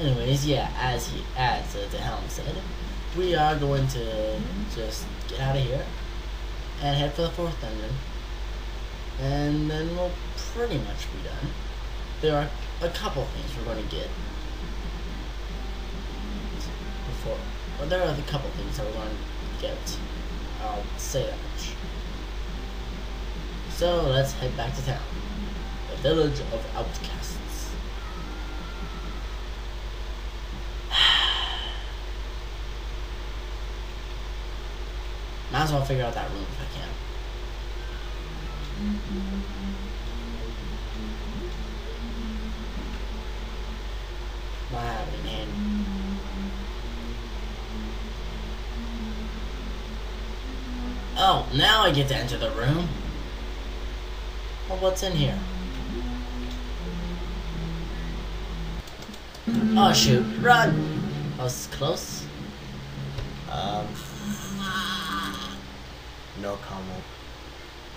Anyways, yeah, as the helm said, we are going to just get out of here and head for the fourth dungeon, and then we'll pretty much be done. There are a couple things we're going to get before. Well, there are a couple things that we're going to get. I'll say that much. So let's head back to town, the village of outcasts. Might as well figure out that room if I can. Not have it in hand. Oh, now I get to enter the room. Well, what's in here? Oh shoot, run! That was close. No comment.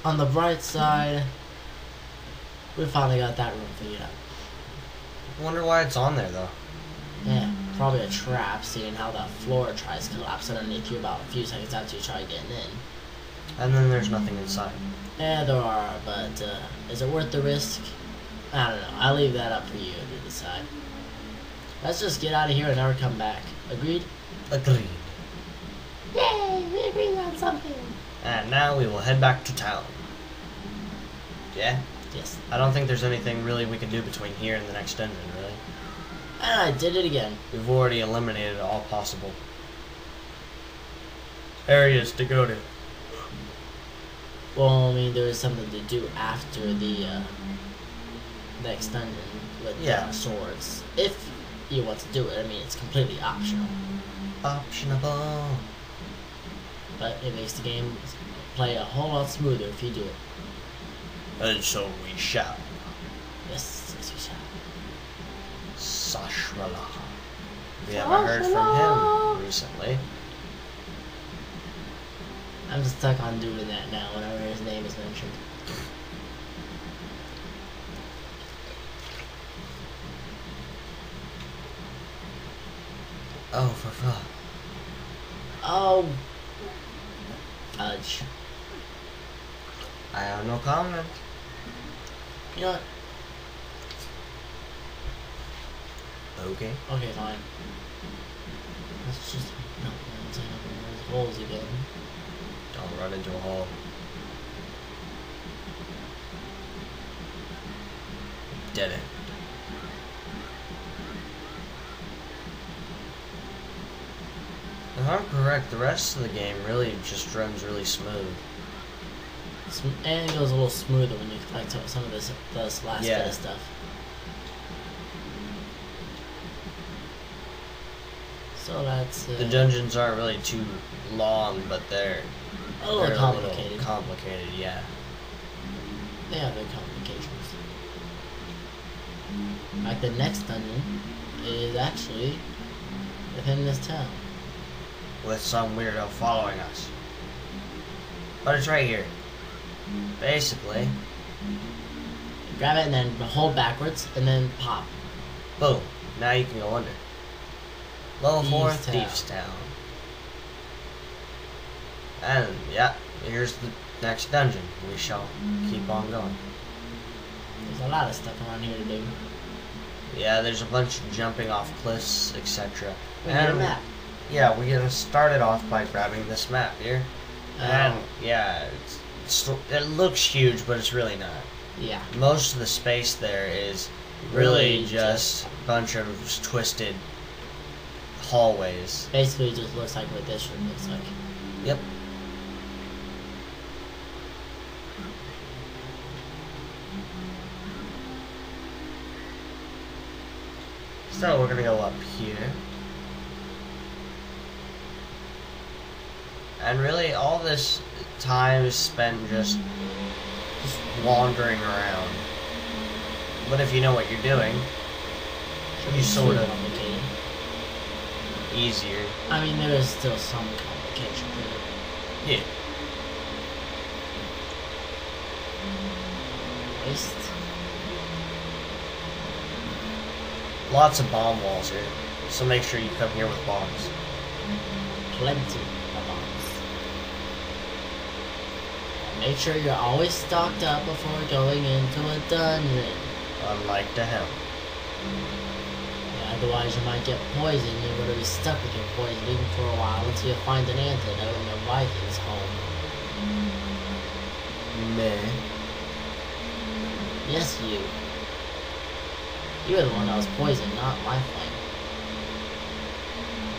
On the bright side, we finally got that room figured out. I wonder why it's on there though. Yeah, probably a trap, seeing how the floor tries to collapse underneath you about a few seconds after you try getting in. And then there's nothing inside. Yeah, there are, but is it worth the risk? I don't know. I'll leave that up for you to decide. Let's just get out of here and never come back. Agreed? Agreed. Yay! We agreed on something! And now we will head back to town. Yeah? Yes. I don't think there's anything really we can do between here and the next dungeon, really. And I did it again. We've already eliminated all possible areas to go to. Well, I mean, there is something to do after the next dungeon with swords. If you want to do it, I mean, it's completely optional. Optionable. But it makes the game play a whole lot smoother if you do it. And so we shall. Yes, yes we shall. Sashrala. We haven't heard from him recently. I'm just stuck on doing that now whenever his name is mentioned. Oh, for fuck. Oh. Fudge. I have no comment. You know what? Okay. Okay, fine. Let's just not run into those holes again. Don't run into a hole. Dead end. If I'm correct, the rest of the game really just runs really smooth. And it goes a little smoother when you collect some of this last bit of stuff. So that's the dungeons aren't really too long, but they're a little complicated. Complicated, yeah. They have their complications. Like the next dungeon is actually within this town. With some weirdo following us. But it's right here. Basically. Grab it and then hold backwards and then pop. Boom. Now you can go under. Level 4, THEIF Town. THEIF's Town. And, yeah, here's the next dungeon. We shall keep on going. There's a lot of stuff around here to do. Yeah, there's a bunch of jumping off cliffs, etc. We need a map. Yeah, we're gonna start it off by grabbing this map here. And, yeah, it looks huge, but it's really not. Yeah. Most of the space there is really just a bunch of twisted hallways. Basically, it just looks like what this room looks like. Yep. So we're gonna go up here. And really all this time is spent just wandering around. But if you know what you're doing, you sort of easier. I mean, there is still some complication to it. Yeah. Waste. lots of bomb walls here, so make sure you come here with bombs. Plenty of bombs. And make sure you're always stocked up before going into a dungeon. Unlike the Helm. Yeah, otherwise you might get poisoned. You're going to be stuck with your poisoning for a while until you find an antidote in your Viking's home. Meh. Yes, you. You were the one that was poisoned, not Lifeline.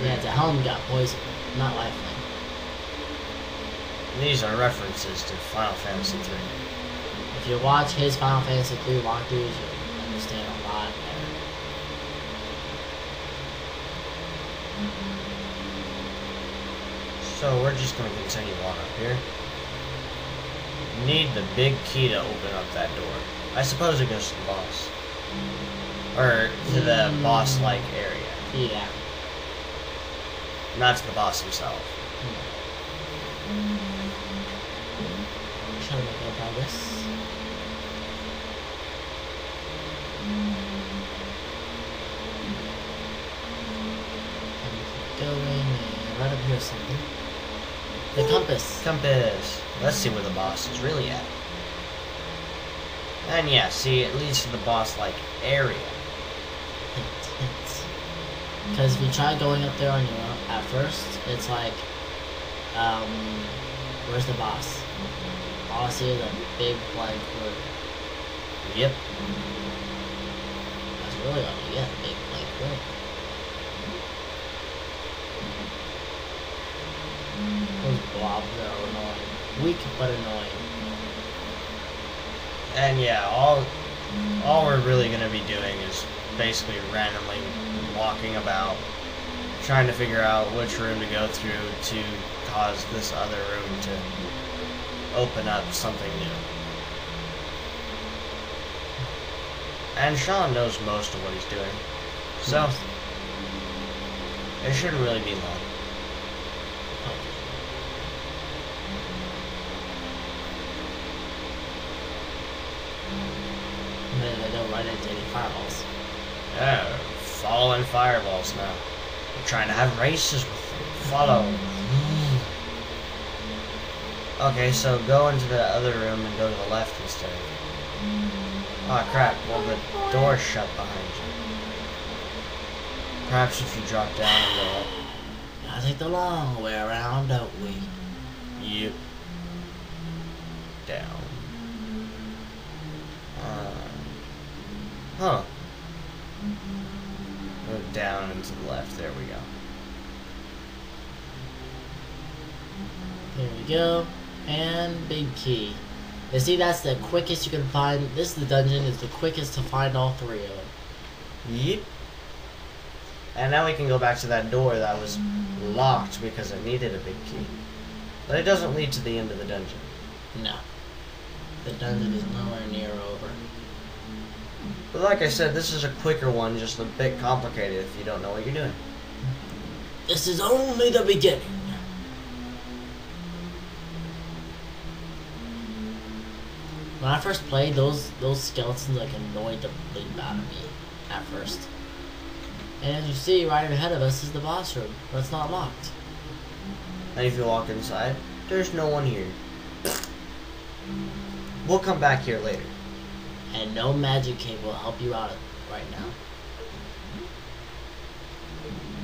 Yeah, the Helm got poisoned, not Lifeline. These are references to Final Fantasy III. If you watch his Final Fantasy III walkthroughs, you'll understand a lot better. So we're just going to continue on up here. Need the big key to open up that door. I suppose it goes to the boss. Or to the boss-like area. Yeah. Not to the boss himself. Trying to make no progress. Going and right up here something. The compass. Compass. Let's see where the boss is really at. And yeah, see, it leads to the boss-like area. Because if you try going up there on your own at first, it's like, where's the boss? All I see is a big blank room. Yep. That's really all you get, a big blank room. Those blobs are annoying. Weak but annoying. And yeah, all we're really going to be doing is basically randomly walking about, trying to figure out which room to go through to cause this other room to open up something new. And Sean knows most of what he's doing, so it shouldn't really be long. They don't run into any fireballs. Yeah, following fireballs now. We're trying to have races with them. Follow. Okay, so go into the other room and go to the left instead. Oh crap, well the door's shut behind you. Perhaps if you drop down and go up. Gotta take the long way around, don't we? Yep. Down. Huh. Go down and to the left. There we go. There we go. And big key. You see, that's the quickest you can find. This is the dungeon. It's the quickest to find all three of them. Yep. And now we can go back to that door that was locked because it needed a big key. But it doesn't lead to the end of the dungeon. No. The dungeon is nowhere near over. But like I said, this is a quicker one, just a bit complicated if you don't know what you're doing. This is only the beginning. When I first played, those skeletons like annoyed the bleep out of me at first. And as you see, right ahead of us is the boss room, but it's not locked. And if you walk inside, there's no one here. We'll come back here later. And no magic cape will help you out right now.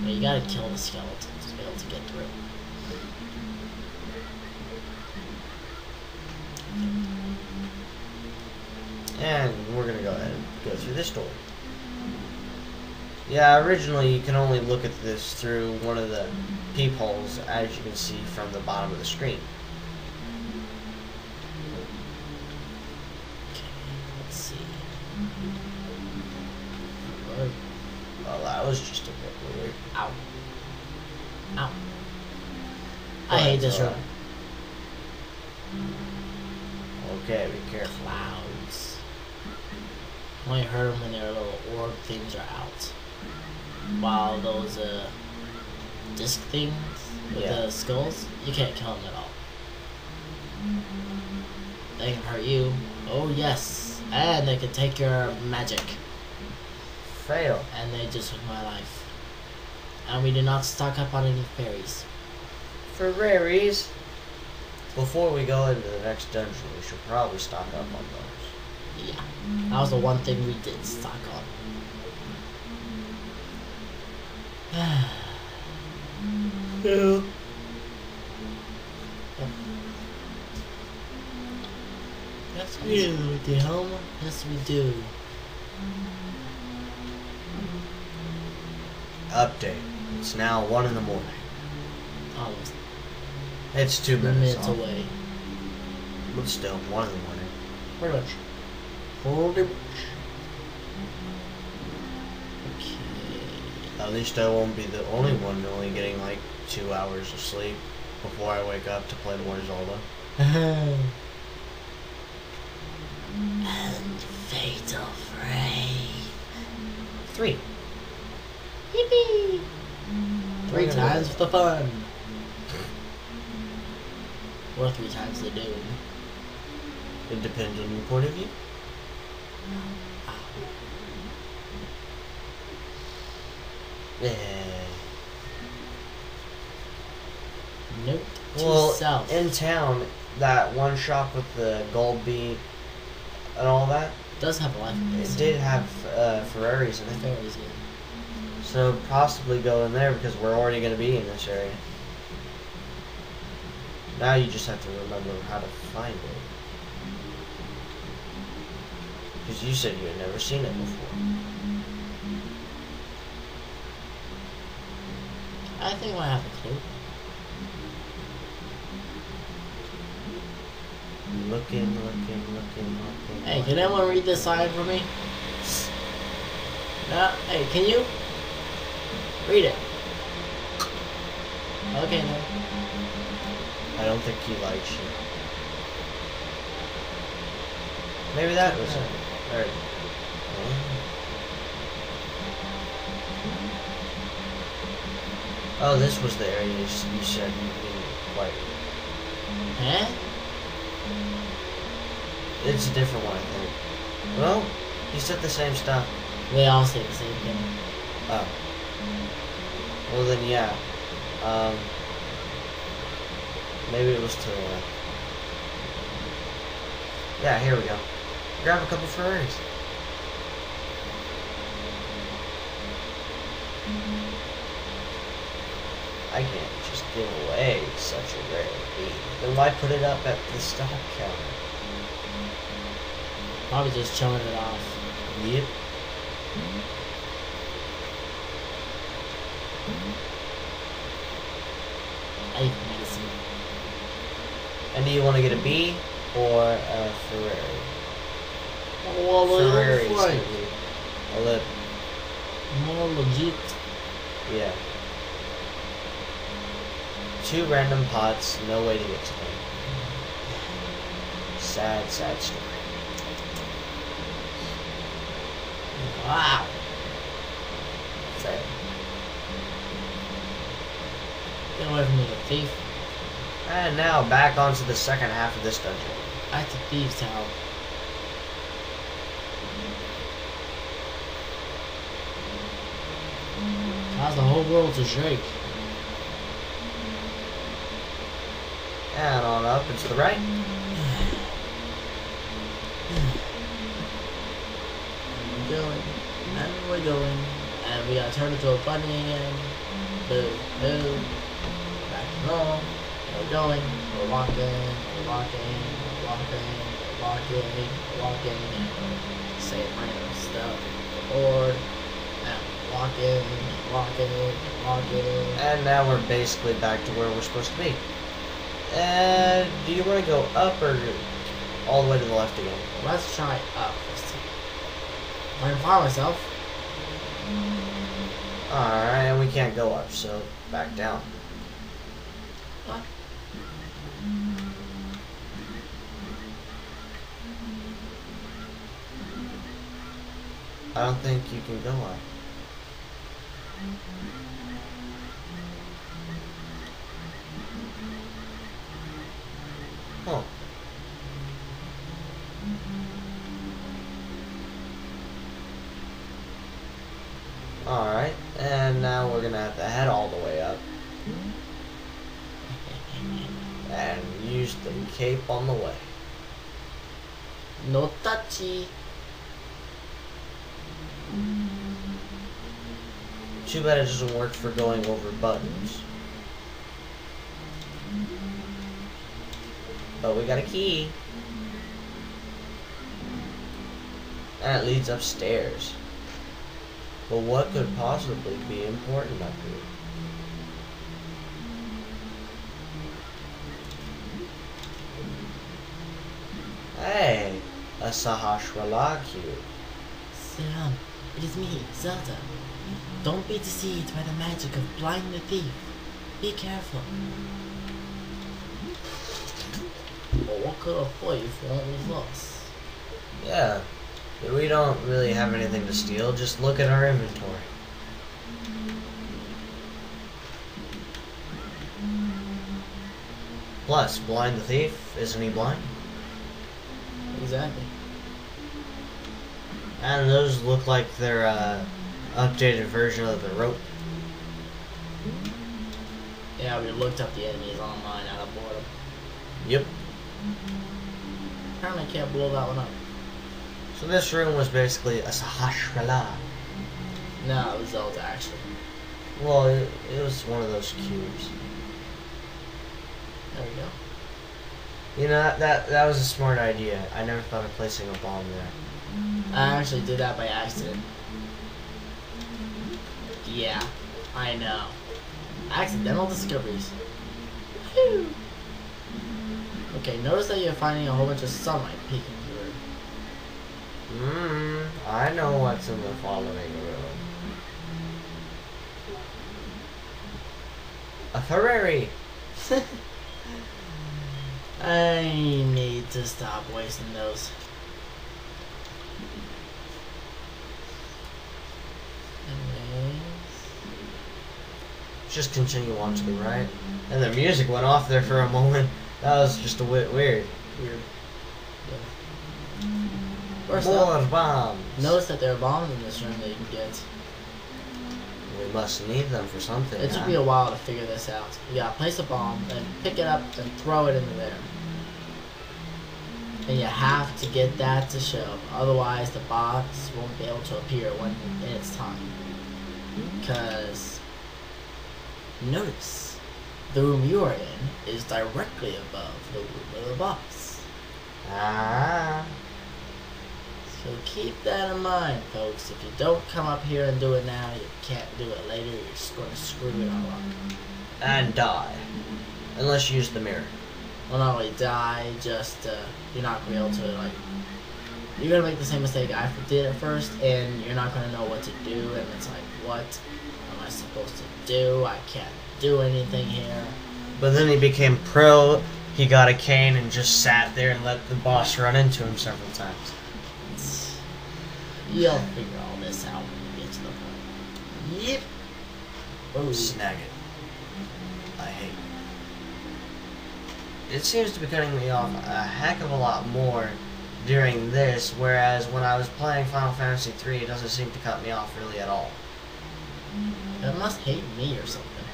But you gotta kill the skeletons to be able to get through. And we're gonna go ahead and go through this door. Yeah, originally you can only look at this through one of the peepholes, as you can see from the bottom of the screen. Let's see. Well, that was just a bit weird. Ow. Ow. I hate this room. Okay, be careful. Clouds. Only heard them when their little orb things are out. While those disc things with the skulls, you can't kill them at all. They can hurt you. Oh yes, and they can take your magic. fail. And they just took my life. And we did not stock up on any fairies. Ferraris. Before we go into the next dungeon, we should probably stock up on those. Yeah. That was the one thing we did stock on. Yeah. Yes, we do, the home. Yes, we do. Update. It's now 1 in the morning. Almost It's 2 minutes minutes off. away. But still, 1 in the morning. Pretty much. Pretty much. Okay. At least I won't be the only one only getting like 2 hours of sleep before I wake up to play more Zelda. And fatal frame. 3. Yippee! 3 times the fun. Or 3 times the doom. It depends on your point of view. Yeah. Note to Well, self. in town, that one shop with the gold bead and all that, Does have a life in it this. did have Ferraris in it. Fairies, yeah. So possibly go in there because we're already going to be in this area. Now you just have to remember how to find it. Because you said you had never seen it before. I think I have a clue. Looking. Hey, can anyone read this sign for me? No? Hey, can you? Read it. Okay, then. I don't think he likes you. Maybe that was it. Or, oh, this was the area you said you didn't quite. Huh? It's a different one, I think. Well, you said the same stuff. They all say the same thing. Oh. Well then, yeah. Maybe it was to the left. Yeah, here we go. Grab a couple Ferraris. I can't just give away such a rare bead. Then why put it up at the stock counter? Probably just showing it off. Yep. I need medicine. And do you want to get a B or a Ferrari? Well, Ferrari's looks like gonna be a lip. more legit. Yeah. 2 random pots, no way to get to them. Sad story. Wow. Sad. Get away from me, you thief. And now back onto the second half of this dungeon. Back to Thieves' Town. Cause the whole world to shake. And on up and to the right. And we're going. And we're going. And we gotta turn into a bunny again. Boo, boo. Back to normal. We're going. We're walking. We're walking. We're walking. We're walking. We're walking. And we're saying random stuff. We're bored. And we're walking. Walking. Walking. And now we're basically back to where we're supposed to be. And do you want to go up or all the way to the left again? Let's try up. Let's see. I can find myself. Alright, and we can't go up, so back down. What? I don't think you can go up. Huh. Alright, and now we're gonna have to head all the way up. And use the cape on the way. No touchy. Too bad it doesn't work for going over buttons. But we got a key. And it leads upstairs. But what could possibly be important up here? Hey, a Sahasrara cube. Salam, it is me, Zelda. Don't be deceived by the magic of blind the thief. Be careful. Well, what could a thief want with us? Yeah, we don't really have anything to steal. Just look at our inventory. Plus, blind the thief, isn't he blind? Exactly. And those look like they're updated version of the rope. Yeah, we looked up the enemies online out of boredom. Yep. Apparently I can't blow that one up. So this room was basically a Sahasrara. No, it was Zelda actually. Well, it was one of those cubes. There we go. You know, that was a smart idea. I never thought of placing a bomb there. I actually did that by accident. Yeah, I know. Accidental discoveries. Whew. Okay, notice that you're finding a whole bunch of sunlight peeking through. I know what's in the following room. A Ferrari! I need to stop wasting those. Anyways. Just continue on to the right. And the music went off there for a moment. That was just a bit weird. Weird. Yeah. First More up, bombs! notice that there are bombs in this room that you can get. We must need them for something. It took me a while to figure this out. You gotta place a bomb, then pick it up, and throw it into there. And you have to get that to show. Otherwise, the box won't be able to appear when in its time. Because, notice, the room you are in is directly above the room of the box. Ah. So keep that in mind, folks. If you don't come up here and do it now, you can't do it later. You're just going to screw it all up. And die. Unless you use the mirror. Well, not only die, just you're not going to be able to, like, you're going to make the same mistake I did at first, and you're not going to know what to do, and it's like, what am I supposed to do? I can't do anything here. But then he became pro, he got a cane and just sat there and let the boss run into him several times. You'll figure all this out when you get to the point. Yep. Oh, snag it. I hate it. It seems to be cutting me off a heck of a lot more during this, whereas when I was playing Final Fantasy III, it doesn't seem to cut me off really at all. It must hate me or something.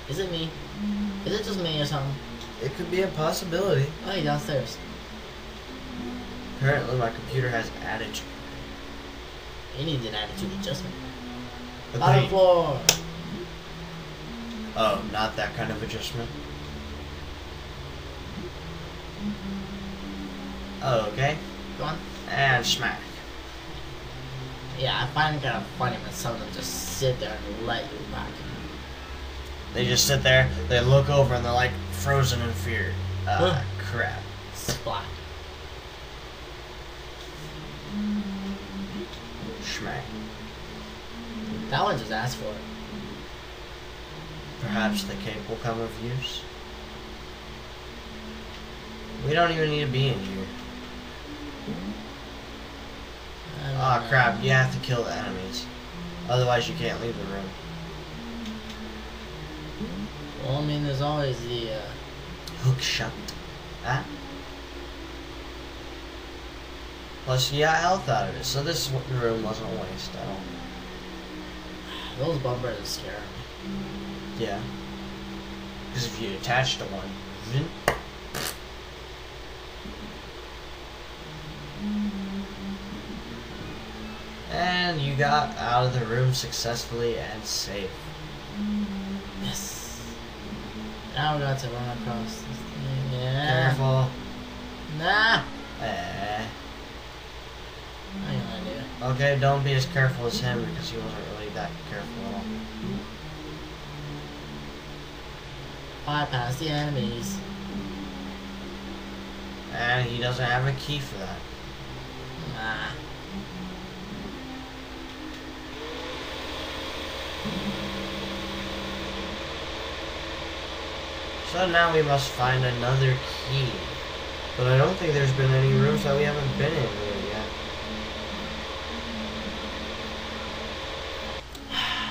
Is it me? Is it just me or something? It could be a possibility. Oh, you're downstairs. Apparently my computer has attitude. You need an attitude adjustment. But Bottom floor. Oh, not that kind of adjustment. Oh, okay. Go on. And smack. Yeah, I find it kind of funny when some of them just sit there and let you back. They just sit there, they look over, and they're like frozen in fear. Crap. Splat. Schmack. That one just asked for it. Perhaps the cape will come of use. We don't even need to be in here. Ah, crap, you have to kill the enemies. Otherwise you can't leave the room. Well, I mean, there's always the, Hook shot. Ah? Plus, you got health out of it, so this room wasn't a waste at all. Those bumpers scare me. Yeah. Because if you attach to one, and you got out of the room successfully and safe. Yes. Now we got to run across this thing. Yeah. Careful. Nah. Eh. I have no idea. Okay, don't be as careful as him because he wasn't really that careful at all. Bypass the enemies. And he doesn't have a key for that. Nah. So now we must find another key. But I don't think there's been any rooms that we haven't been in really yet.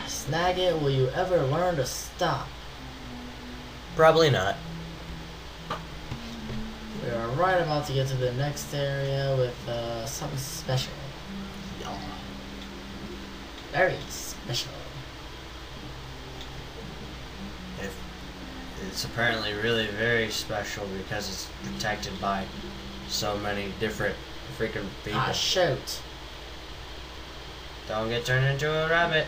Snag it, will you ever learn to stop? Probably not. We are right about to get to the next area with something special. Yeah. Very special. It's apparently really very special because it's protected by so many different freaking people. Ah, shoot. Don't get turned into a rabbit.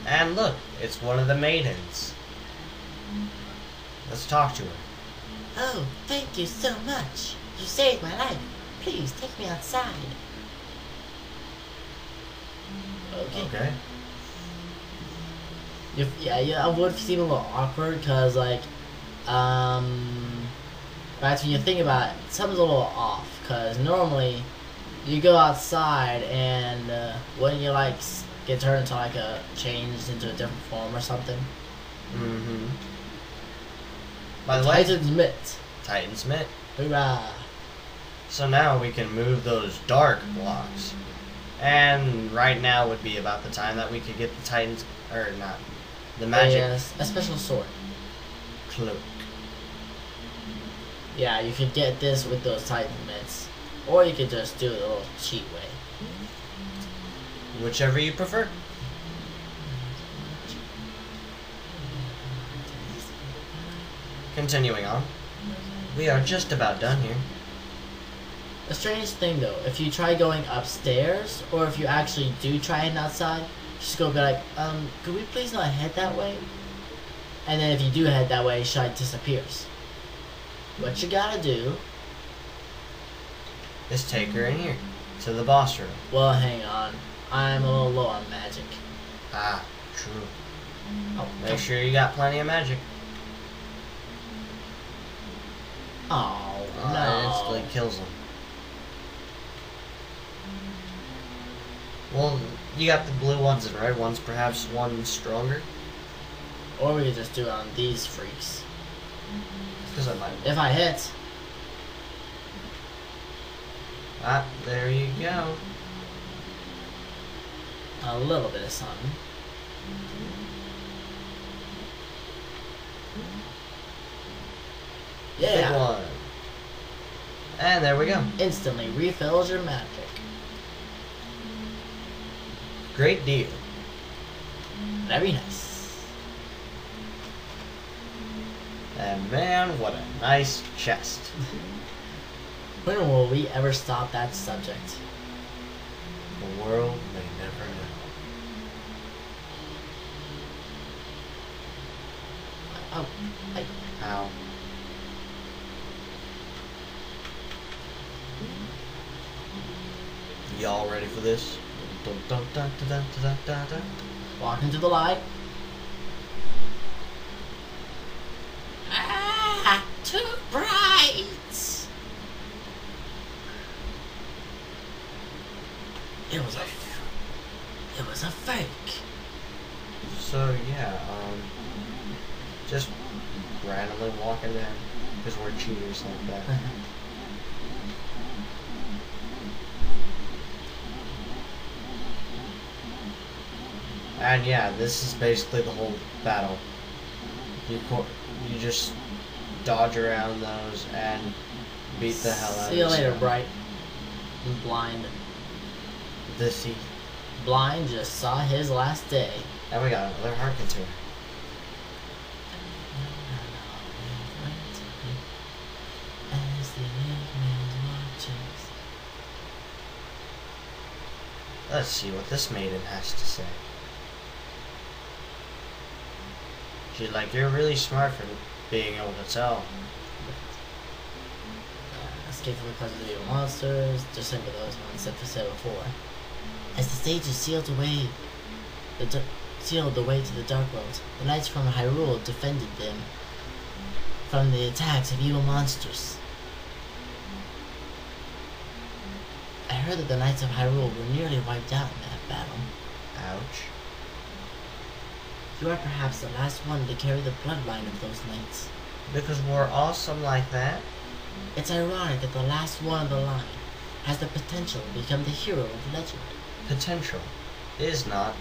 And look, it's one of the maidens. Let's talk to her. Oh, thank you so much. You saved my life. Please take me outside. Okay. Yeah, I would seem a little awkward because, like, right when you think about it, something's a little off. Because normally, you go outside and when you, like, get turned into, like, changed into a different form or something. Mm-hmm. By the way, Titan's Mitt. Titan's Mitt. Hoorah. So now we can move those dark blocks. And right now would be about the time that we could get the Titan's, or not, the magic a special sword. cloak. Yeah, you could get this with those Titan mitts. Or you could just do it a little cheat way. Whichever you prefer. Continuing on. We are just about done here. A strange thing though, if you try going upstairs, or if you actually do try heading outside, just go be like, could we please not head that way? And then if you do head that way, Shai disappears. What you gotta do... is take her in here, to the boss room. Well, hang on. I'm a little low on magic. Ah, true. Oh, Make sure you got plenty of magic. Oh, It no. instantly kills them. Well, you got the blue ones and red ones, perhaps one stronger? Or we could just do it on these freaks. Because I might. If I hit... Ah, there you go. a little bit of something. Big Yeah. one. And there we go. Instantly refills your magic. Great deal. Very nice. And man, what a nice chest. When will we ever stop that subject? The world may never know. Oh, I... Ow. Y'all ready for this? Dun, dun, dun, dun, dun, dun, dun, dun. Walk into the light. Ah, too bright. It was a fake. So yeah, just randomly walking in because we're cheaters like that. And yeah, this is basically the whole battle. You just dodge around those, and beat the hell out of See you later, him. Bright. And Blind. The thief. Blind just saw his last day. And we got another heart container. As the evening watches. Let's see what this maiden has to say. She's like, you're really smart for being able to tell. Escape from the clutches of evil monsters, just like those ones that we said before. As the stages sealed the way to the Dark World, the knights from Hyrule defended them from the attacks of evil monsters. I heard that the knights of Hyrule were nearly wiped out in that battle. Ouch. You are perhaps the last one to carry the bloodline of those knights. Because we're awesome like that? It's ironic that the last one of the line has the potential to become the hero of legend. Potential. Is not.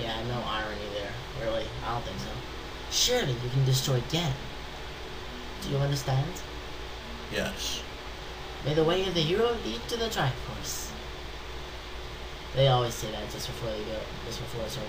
Yeah, no irony there. Really, I don't think so. Surely you can destroy Ganon. Do you understand? Yes. May the way of the hero lead to the Triforce. They always say that just before it's over.